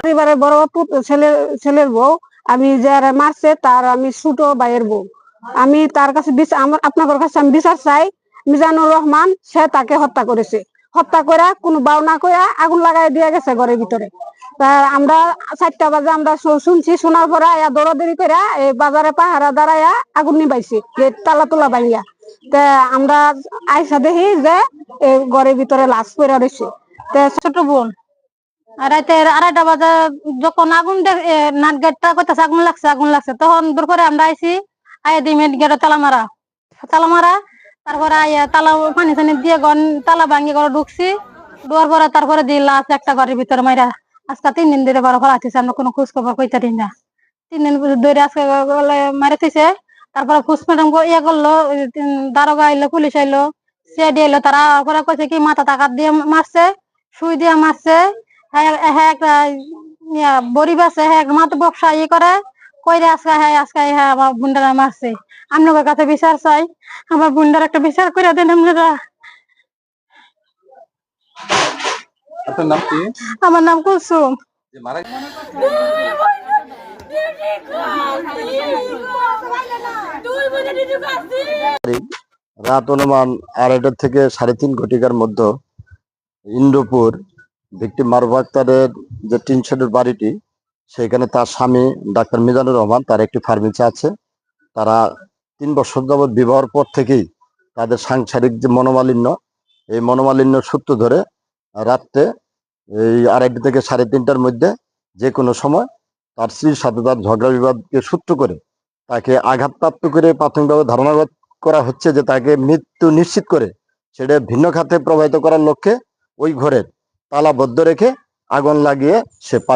পরিবারের বড় ছেলের বউ, আমি যারা মারছে তার আমি ছোট ভাইয়ের বউ। আমি তার কাছে আপনাদের কাছে আমি বিচার চাই। মিজানুর রহমান সে তাকে হত্যা করেছে, হত্যা করে কোনো বাউনা করে আগুন লাগাই দিয়ে গেছে ঘরের ভিতরে। তা আমরা 4টা বাজে আমরা শুনছি, শোনার পরে দৌড়াদৌড়ি করে এই বাজারে পাহারা দাঁড়াইয়া আগুন নিবাইছি, গেট তালা তোলা ভাঙিয়া। তা আমরা আইসা দেখি যে ঘরের ভিতরে লাশ পড়ে রয়েছে। ছোট বোন রাতে 2:30 বাজে যখন আগুন নাট গেটটা করতেছে আগুন লাগছে তখন দূর করে আমরা আইসি, আইয়া দিই মেট গেটে তালা মারা। তারপরে আইয়া তালা পানি টানি দিয়ে তালা ভাঙিয়ে ঘরে ঢুকছি। ঢোয়ার পরে তারপরে দিয়ে লাশ একটা ঘরের ভিতরে মাইরা আজকে 3 দিন ধরে ঘরে ফেলাইতেছে। আমরা কোনো খোঁজ খবর কইতে দিই না। 3 দিন ধরে আজকে মারে থইছে। তারপরে পোস্টমর্টম করলো, দারোগা আইলো, পুলিশ আইলো, সিআইডি আইলো। তারা পরে কইছে কি মাথা টাকা দিয়ে মারছে, সুই দিয়ে মারছে। হ্যাঁ একটা গরিব আছে, হ্যাঁ মাথা ব্যবসা করে কইরে আজকে আমার বুন্ডারা মারছে। আপনাদের কাছে বিচার চাই, আমার বুন্ডার একটা বিচার করে দেন আপনারা। আপনার নাম কি? আমার নাম কুলসুম। রাত অনুমান 2:30 থেকে 3:30 ঘটিকার মধ্যে ইন্দ্রপুর ভিকটিম মারুফ আক্তারের যে টিন শেডের বাড়িটি, সেখানে তার স্বামী ডাক্তার মিজানুর রহমান, তার একটি ফার্মেসি আছে। তারা 3 বছর যাবৎ বিবাহের পর থেকেই তাদের সাংসারিক যে মনোমালিন্য, এই মনোমালিন্য সূত্র ধরে রাত্রে এই 2:30 থেকে 3:30টার মধ্যে যে কোনো সময় তার স্ত্রীর সাথে তার ঝগড়া বিবাদকে সূত্র করে তাকে আঘাতপ্রাপ্ত করে প্রাথমিকভাবে ধারণা করা হচ্ছে যে তাকে মৃত্যু নিশ্চিত করে সেটা ভিন্ন খাতে প্রবাহিত করার লক্ষ্যে ওই ঘরের তালা বদ্ধ রেখে আগুন লাগিয়ে সে পালিয়ে